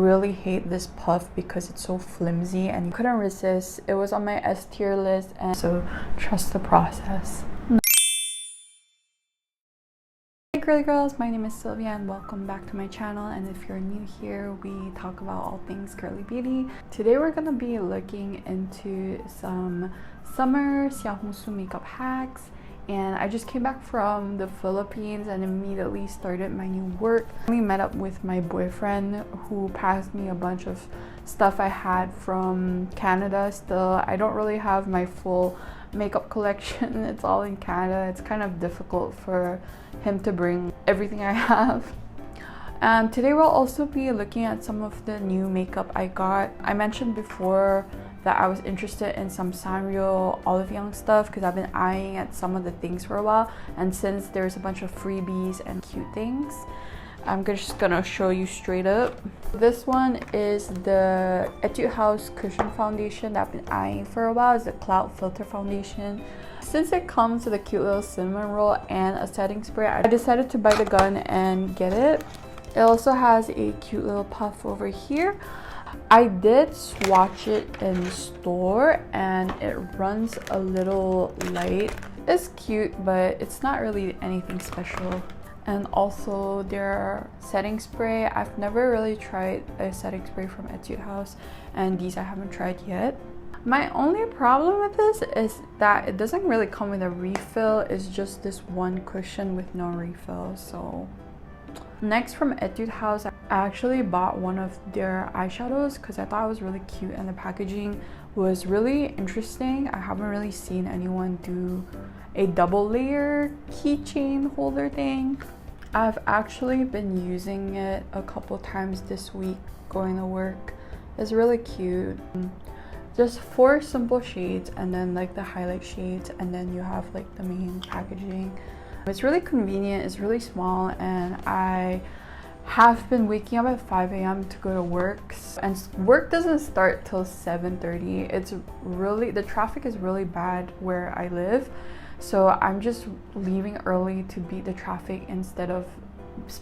Really hate this puff because it's so flimsy and you couldn't resist. It was on my S tier list, and so trust the process. Hey girly girls, my name is Sylvia and welcome back to my channel. And if you're new here, we talk about all things girly beauty. Today we're gonna be looking into some summer Xiaohongshu makeup hacks. And I just came back from the Philippines and immediately started my new work. We met up with my boyfriend who passed me a bunch of stuff I had from Canada still. I don't really have my full makeup collection. It's all in Canada. It's kind of difficult for him to bring everything I have. And today we'll also be looking at some of the new makeup I got. I mentioned before that I was interested in some Sanrio OliveYoung stuff because I've been eyeing at some of the things for a while, and since there's a bunch of freebies and cute things, I'm just gonna show you straight up. This one is the Etude House Cushion Foundation that I've been eyeing for a while. It's a Cloud Filter Foundation. Since it comes with a cute little cinnamon roll and a setting spray, I decided to bite the gun and get it. It also has a cute little puff over here. I did swatch it in the store and it runs a little light. It's cute, but it's not really anything special. And also their setting spray, I've never really tried a setting spray from Etude House, and these I haven't tried yet. My only problem with this is that it doesn't really come with a refill. It's just this one cushion with no refill. So next, from Etude House, I actually bought one of their eyeshadows because I thought it was really cute and the packaging was really interesting. I haven't really seen anyone do a double layer keychain holder thing. I've actually been using it a couple times this week going to work. It's really cute. Just 4 simple shades and then like the highlight shades, and then you have like the main packaging. It's really convenient, it's really small, and I have been waking up at 5 a.m. to go to work, and work doesn't start till 7:30. It's really, the traffic is really bad where I live, so I'm just leaving early to beat the traffic instead of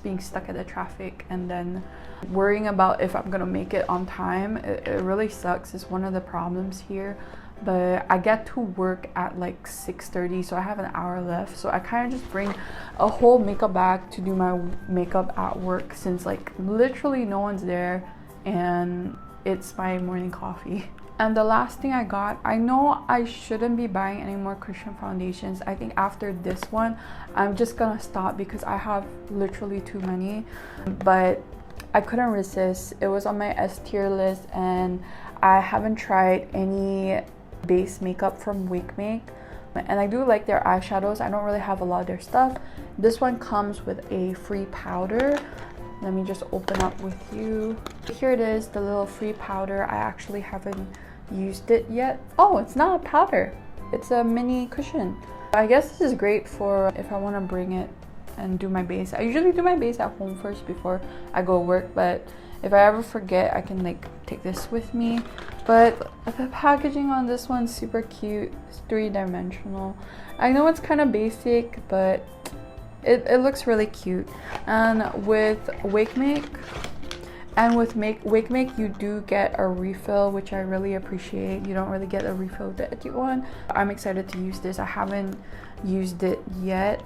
being stuck at the traffic and then worrying about if I'm gonna make it on time. It really sucks. It's one of the problems here. But I get to work at like 6:30, so I have an hour left. So I kind of just bring a whole makeup bag to do my makeup at work, since like literally no one's there and it's my morning coffee. And the last thing I got, I know I shouldn't be buying any more cushion foundations. I think after this one I'm just gonna stop because I have literally too many, but I couldn't resist. It was on my S tier list and I haven't tried any base makeup from Wakemake, and I do like their eyeshadows. I don't really have a lot of their stuff. This one comes with a free powder. Let me just open up with you. Here it is, the little free powder. I actually haven't used it yet. Oh, it's not a powder, it's a mini cushion. I guess this is great for if I want to bring it and do my base. I usually do my base at home first before I go work, but if I ever forget, I can like take this with me. But the packaging on this one's super cute. It's 3-dimensional. I know it's kind of basic, but it looks really cute. And with Wakemake, Wakemake, you do get a refill, which I really appreciate. You don't really get a refill with the Etude one. I'm excited to use this. I haven't used it yet.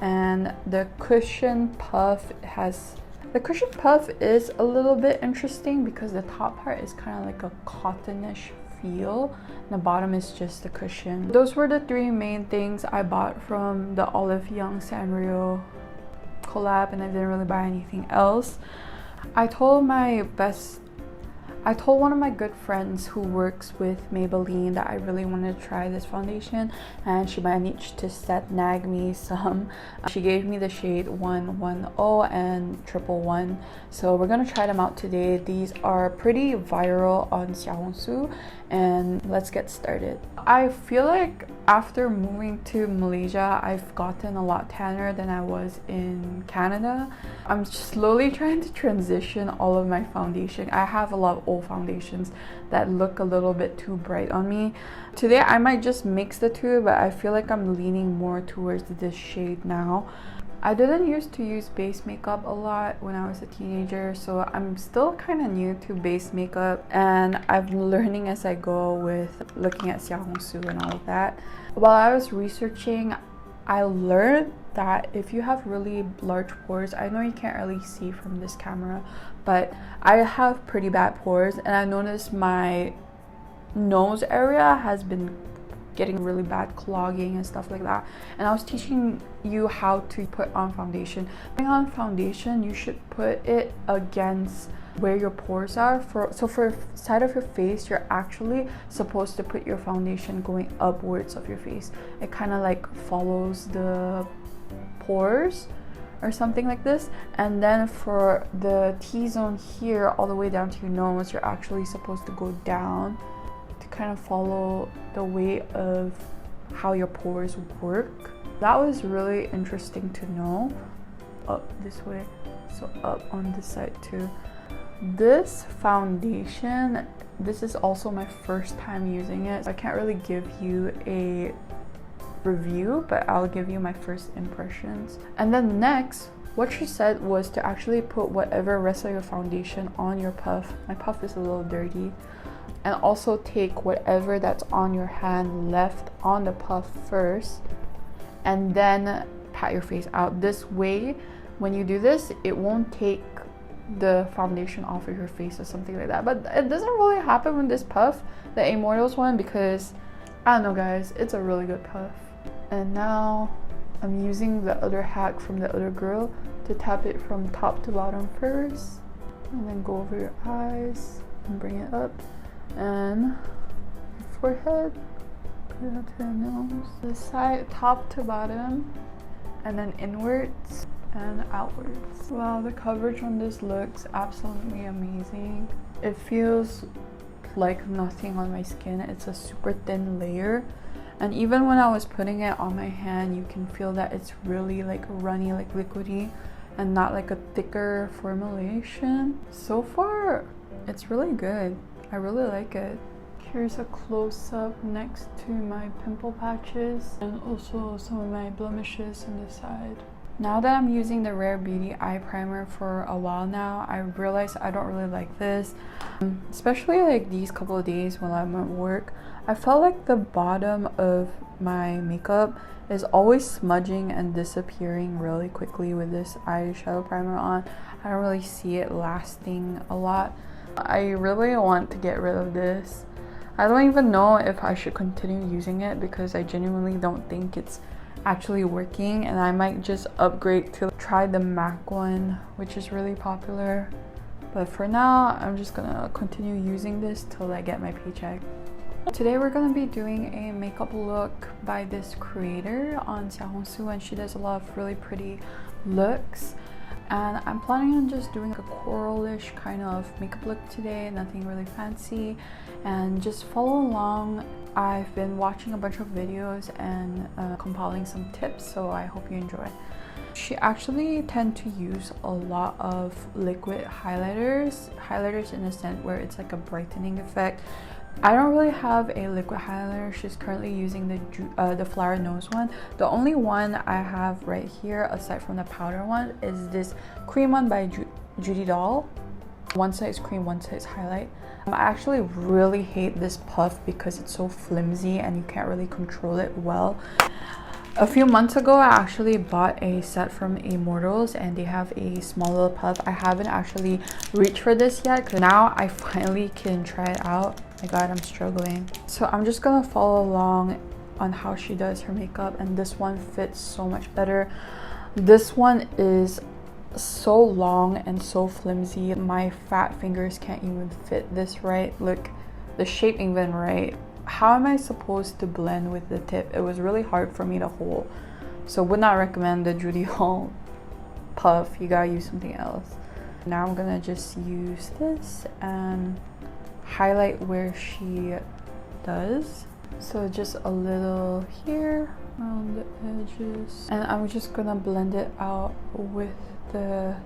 And the cushion puff is a little bit interesting because the top part is kind of like a cottonish feel and the bottom is just the cushion. Those were the 3 main things I bought from the OliveYoung Sanrio collab, and I didn't really buy anything else. I told one of my good friends who works with Maybelline that I really wanted to try this foundation, and she managed to snag me some. She gave me the shade 110 and 111, so we're gonna try them out today. These are pretty viral on Xiaohongshu, and let's get started. I feel like after moving to Malaysia, I've gotten a lot tanner than I was in Canada. I'm slowly trying to transition all of my foundation. I have a lot of old foundations that look a little bit too bright on me. Today I might just mix the two, but I feel like I'm leaning more towards this shade now. I didn't used to use base makeup a lot when I was a teenager, so I'm still kind of new to base makeup, and I'm learning as I go with looking at Xiaohongshu and all of that. While I was researching, I learned that if you have really large pores, I know you can't really see from this camera, but I have pretty bad pores, and I noticed my nose area has been getting really bad clogging and stuff like that. And I was teaching you how to put on foundation. Putting on foundation, you should put it against where your pores are. So for side of your face, you're actually supposed to put your foundation going upwards of your face. It kind of like follows the pores or something like this. And then for the T-zone here all the way down to your nose, you're actually supposed to go down to kind of follow the way of how your pores work. That was really interesting to know. Up this way, so up on this side too. This foundation, this is also my first time using it. I can't really give you a review, but I'll give you my first impressions. And then next, what she said was to actually put whatever rest of your foundation on your puff. My puff is a little dirty. And also take whatever that's on your hand left on the puff first, and then pat your face out. This way, when you do this, it won't take the foundation off of your face or something like that. But it doesn't really happen with this puff, the Immortals one, because I don't know guys, it's a really good puff. And now I'm using the other hack from the other girl to tap it from top to bottom first, and then go over your eyes and bring it up, and forehead, put it up to your nose, the side, top to bottom, and then inwards and outwards. Wow, the coverage on this looks absolutely amazing. It feels like nothing on my skin. It's a super thin layer, and even when I was putting it on my hand, you can feel that it's really like runny, like liquidy, and not like a thicker formulation. So far, it's really good. I really like it. Here's a close-up next to my pimple patches and also some of my blemishes on the side. Now that I'm using the Rare Beauty eye primer for a while now, I realized I don't really like this. Especially like these couple of days when I'm at work, I felt like the bottom of my makeup is always smudging and disappearing really quickly with this eyeshadow primer on. I don't really see it lasting a lot. I really want to get rid of this. I don't even know if I should continue using it because I genuinely don't think it's actually working, and I might just upgrade to try the MAC one, which is really popular. But for now, I'm just gonna continue using this till I get my paycheck. Today we're gonna be doing a makeup look by this creator on Xiaohongshu, and she does a lot of really pretty looks. And I'm planning on just doing a coralish kind of makeup look today, nothing really fancy, and just follow along. I've been watching a bunch of videos and compiling some tips, so I hope you enjoy. She actually tends to use a lot of liquid highlighters in a sense where it's like a brightening effect. I don't really have a liquid highlighter. She's currently using the FlowerKnow one. The only one I have right here, aside from the powder one, is this cream one by Judy Doll. One side is cream, one side is highlight. I actually really hate this puff because it's so flimsy and you can't really control it well. A few months ago, I actually bought a set from Immortals and they have a small little puff. I haven't actually reached for this yet because now I finally can try it out. My god, I'm struggling. So I'm just gonna follow along on how she does her makeup, and this one fits so much better. This one is so long and so flimsy. My fat fingers can't even fit this right. Look, the shape even right. How am I supposed to blend with the tip? It was really hard for me to hold. So would not recommend the Judy Doll puff. You gotta use something else. Now I'm gonna just use this and highlight where she does. So just a little here around the edges. And I'm just gonna blend it out with the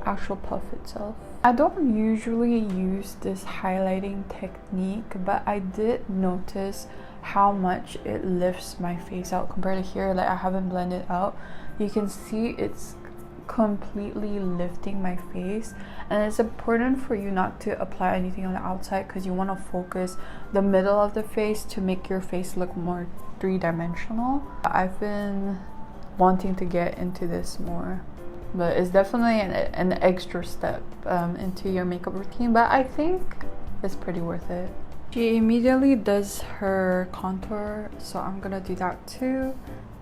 actual puff itself. I don't usually use this highlighting technique, but I did notice how much it lifts my face out compared to here. Like I haven't blended out you can see it's completely lifting my face. And it's important for you not to apply anything on the outside because you want to focus the middle of the face to make your face look more three-dimensional. I've been wanting to get into this more, but it's definitely an extra step into your makeup routine, but I think it's pretty worth it. She immediately does her contour, so I'm gonna do that too.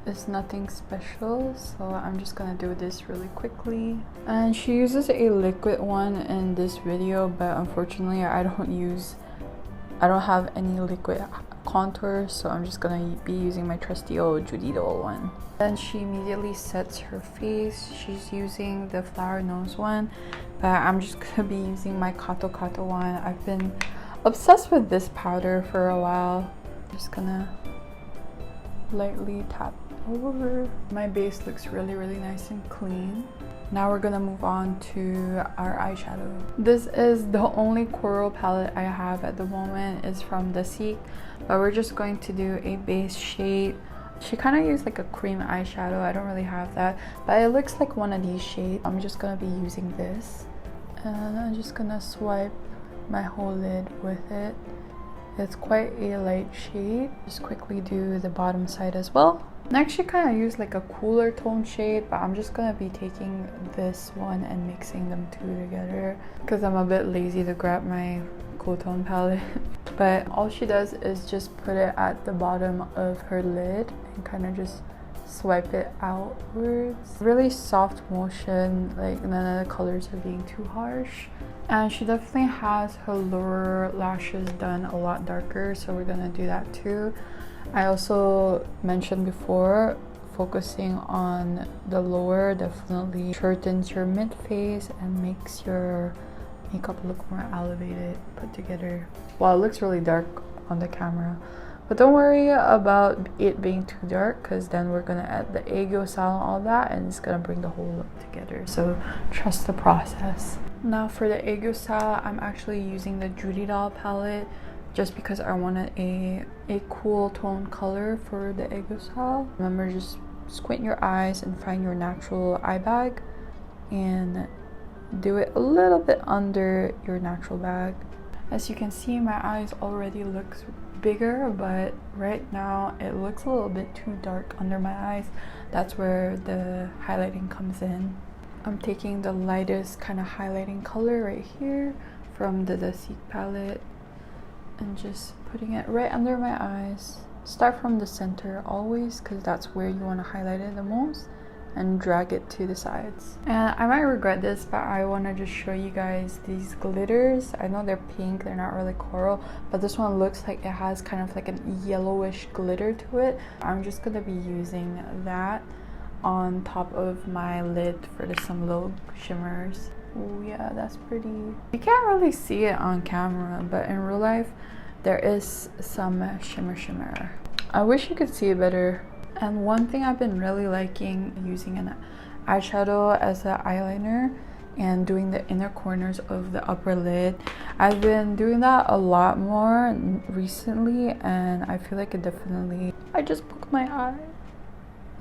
It's nothing special, so I'm just gonna do this really quickly. And she uses a liquid one in this video, but unfortunately I don't have any liquid contour, so I'm just gonna be using my trusty old Judy Doll one. Then she immediately sets her face. She's using the FlowerKnow one, but I'm just gonna be using my Kato Kato one. I've been obsessed with this powder for a while. Just gonna lightly tap over. My base looks really nice and clean. Now we're gonna move on to our eyeshadow. This is the only coral palette I have at the moment. It's from the Seek, but we're just going to do a base shade. She kind of used like a cream eyeshadow. I don't really have that, but it looks like one of these shades. I'm just gonna be using this, and I'm just gonna swipe my whole lid with it. It's quite a light shade. Just quickly do the bottom side as well. Next, she kind of used like a cooler tone shade, but I'm just gonna be taking this one and mixing them two together because I'm a bit lazy to grab my cool tone palette. But all she does is just put it at the bottom of her lid and kind of just swipe it outwards. Really soft motion, like none of the colors are being too harsh. And she definitely has her lower lashes done a lot darker, so we're gonna do that too. I also mentioned before, focusing on the lower definitely shortens your mid face and makes your makeup look more elevated, put together. Well, it looks really dark on the camera, but don't worry about it being too dark because then we're gonna add the aegyo style and all that, and it's gonna bring the whole look together, so trust the process. Now for the aegyo style, I'm actually using the Judy Doll palette just because I wanted a cool tone color for the aegyo style. Remember, just squint your eyes and find your natural eye bag and do it a little bit under your natural bag. As you can see, my eyes already looks bigger, but right now it looks a little bit too dark under my eyes. That's where the highlighting comes in. I'm taking the lightest kind of highlighting color right here from the Seek palette and just putting it right under my eyes. Start from the center always because that's where you want to highlight it the most, and drag it to the sides. And I might regret this, but I want to just show you guys these glitters. I know they're pink, they're not really coral, but this one looks like it has kind of like a yellowish glitter to it. I'm just gonna be using that on top of my lid for some little shimmers. Oh yeah, that's pretty. You can't really see it on camera, but in real life there is some shimmer. I wish you could see it better. And one thing I've been really liking, using an eyeshadow as an eyeliner and doing the inner corners of the upper lid. I've been doing that a lot more recently, and I feel like it definitely... I just poked my eye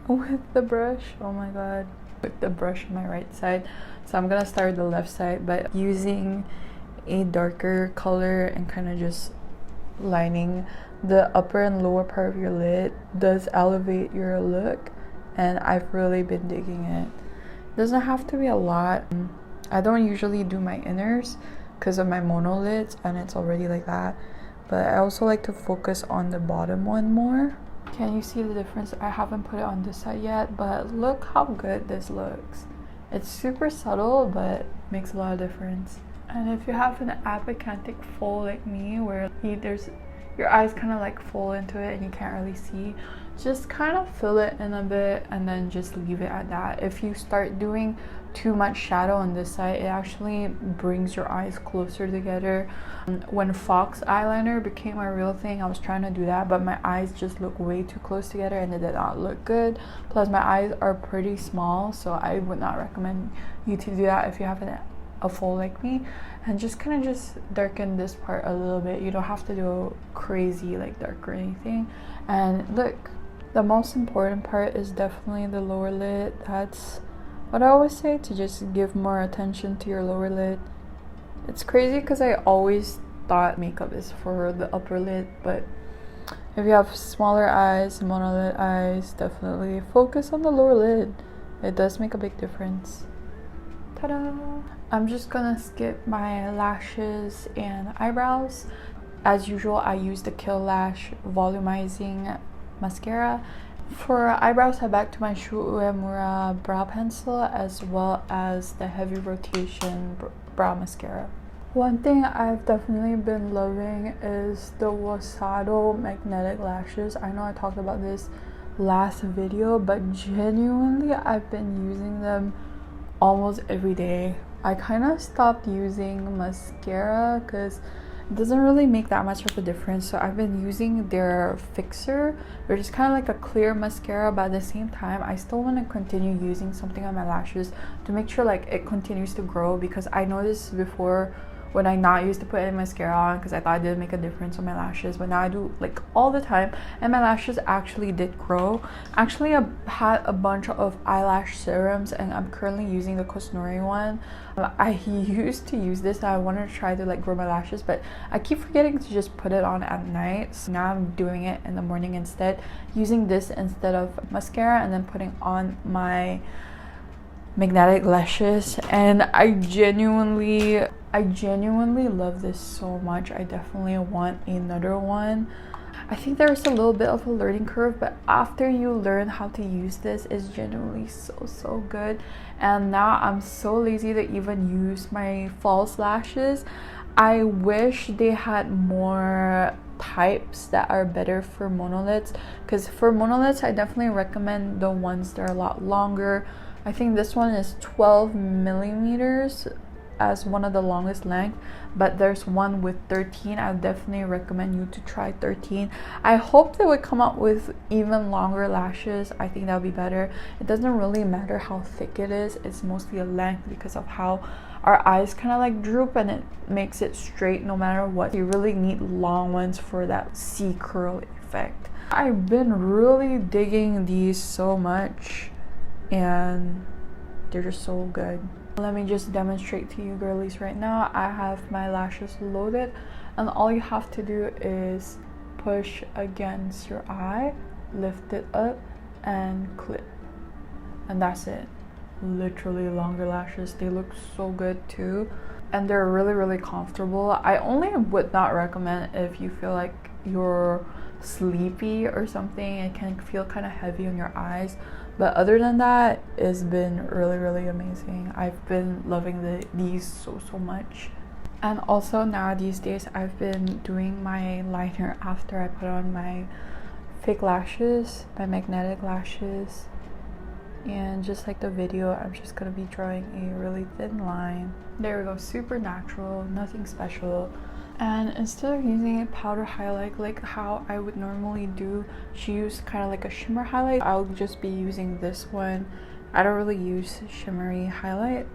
with the brush. Oh my god. With the brush on my right side. So I'm gonna start with the left side, but using a darker color and kind of just lining the upper and lower part of your lid does elevate your look, and I've really been digging it. It doesn't have to be a lot. I don't usually do my inners because of my monolids and it's already like that, but I also like to focus on the bottom one more. Can you see the difference? I haven't put it on this side yet, but look how good this looks. It's super subtle, but makes a lot of difference. And if you have an apocantic fold like me, where your eyes kind of like fall into it and you can't really see, just kind of fill it in a bit and then just leave it at that. If you start doing too much shadow on this side, it actually brings your eyes closer together. When Fox eyeliner became a real thing, I was trying to do that, but my eyes just look way too close together and it did not look good. Plus my eyes are pretty small, so I would not recommend you to do that if you have a fold like me. And just kind of just darken this part a little bit. You don't have to do crazy like dark or anything. And look, The most important part is definitely the lower lid. That's what I always say, to just give more attention to your lower lid. It's crazy because I always thought makeup is for the upper lid, but if you have smaller eyes, monolid eyes, definitely focus on the lower lid. It does make a big difference. Ta-da! I'm just gonna skip my lashes and eyebrows. As usual, I use the Kill Lash volumizing mascara. For eyebrows, I back to my Shu Uemura brow pencil as well as the heavy rotation brow mascara. One thing I've definitely been loving is the YesStyle magnetic lashes. I know I talked about this last video, but genuinely I've been using them almost every day. I kind of stopped using mascara because it doesn't really make that much of a difference, so I've been using their fixer, which is kind of like a clear mascara, but at the same time I still want to continue using something on my lashes to make sure like it continues to grow, because I noticed before when I not used to put any mascara on because I thought it didn't make a difference on my lashes, but now I do like all the time, and my lashes actually did grow. Actually, I had a bunch of eyelash serums and I'm currently using the Cosnori one. I used to use this, I wanted to try to like grow my lashes, but I keep forgetting to just put it on at night, so now I'm doing it in the morning instead, using this instead of mascara, and then putting on my magnetic lashes. And I genuinely love this so much. I definitely want another one. I think there's a little bit of a learning curve, but after you learn how to use this, it's genuinely so good. And now I'm so lazy to even use my false lashes. I wish they had more types that are better for monolids, because for monolids I definitely recommend the ones that are a lot longer. I think this one is 12 millimeters as one of the longest length, but there's one with 13. I would definitely recommend you to try 13. I hope they would come up with even longer lashes. I think that would be better. It doesn't really matter how thick it is, it's mostly a length because of how our eyes kind of like droop, and it makes it straight no matter what. You really need long ones for that C curl effect. I've been really digging these so much and they're just so good. Let me just demonstrate to you girlies right now. I have my lashes loaded, and all you have to do is push against your eye, lift it up and clip, and that's it. Literally longer lashes. They look so good too, and they're really comfortable. I only would not recommend if you feel like you're sleepy or something. It can feel kind of heavy on your eyes, but other than that, it's been really amazing. I've been loving these so much. And also now these days I've been doing my liner after I put on my fake lashes, my magnetic lashes, and just like the video, I'm just gonna be drawing a really thin line. There we go, super natural, nothing special. And instead of using a powder highlight like how I would normally do, she used kind of like a shimmer highlight. I'll just be using this one. I don't really use shimmery highlight,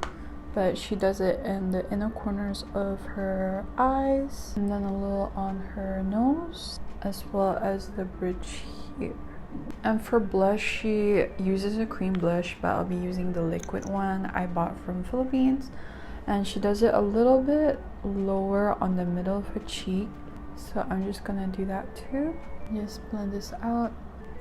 but she does it in the inner corners of her eyes, and then a little on her nose, as well as the bridge here. And for blush, she uses a cream blush, but I'll be using the liquid one I bought from Philippines. And she does it a little bit lower on the middle of her cheek, so I'm just gonna do that too. Just blend this out.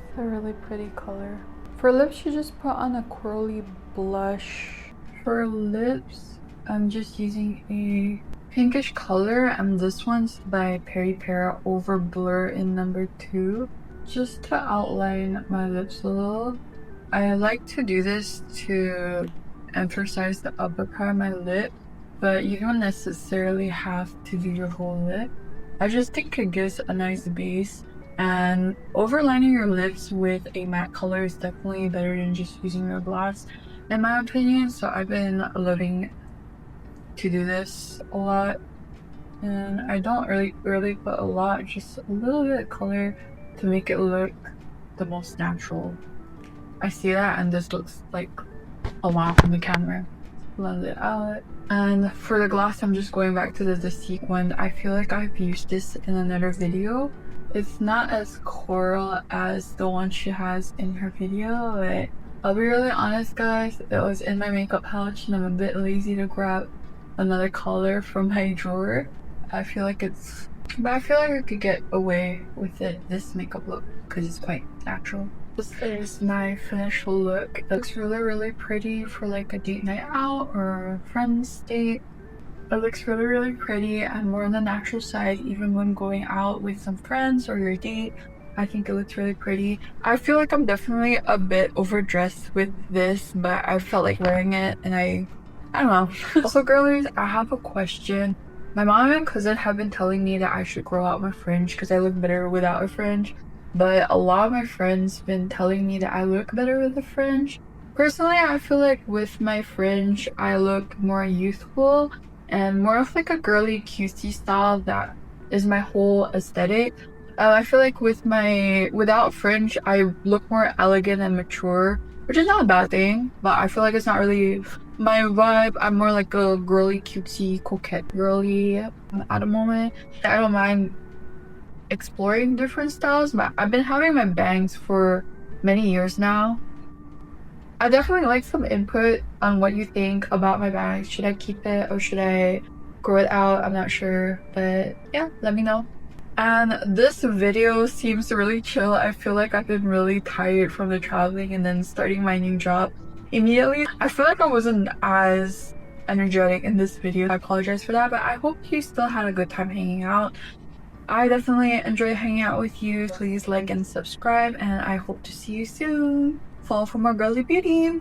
It's a really pretty color. For lips, she just put on a curly blush. For lips, I'm just using a pinkish color, and this one's by Peri Pera Over Blur in number 2, just to outline my lips a little. I like to do this to emphasize the upper part of my lip, but you don't necessarily have to do your whole lip. I just think it gives a nice base, and overlining your lips with a matte color is definitely better than just using your gloss, in my opinion. So I've been loving to do this a lot, and I don't really put a lot, just a little bit of color to make it look the most natural. I see that, and this looks like a lot from the camera. Blend it out. And for the gloss, I'm just going back to the Seek one. I feel like I've used this in another video, It's not as coral as the one she has in her video, but I'll be really honest guys, it was in my makeup pouch and I'm a bit lazy to grab another color from my drawer. I feel like I could get away with this makeup look because it's quite natural. This is my finished look. It looks really pretty for like a date night out or a friend's date. It looks really pretty and more on the natural side even when going out with some friends or your date. I think it looks really pretty. I feel like I'm definitely a bit overdressed with this, but I felt like wearing it and I don't know. Also girlies, I have a question. My mom and cousin have been telling me that I should grow out my fringe because I look better without a fringe, but a lot of my friends been telling me that I look better with a fringe. Personally, I feel like with my fringe I look more youthful and more of like a girly cutesy style. That is my whole aesthetic. I feel like without fringe I look more elegant and mature, which is not a bad thing, but I feel like it's not really my vibe. I'm more like a girly cutesy coquette girly at the moment. I don't mind exploring different styles, but I've been having my bangs for many years now. I definitely like some input on what you think about my bag. Should I keep it or should I grow it out? I'm not sure, but yeah, let me know. And this video seems really chill. I feel like I've been really tired from the traveling and then starting my new job immediately. I feel like I wasn't as energetic in this video. I apologize for that, but I hope you still had a good time hanging out. I definitely enjoy hanging out with you. Please like and subscribe, and I hope to see you soon. Follow for more girly beauty.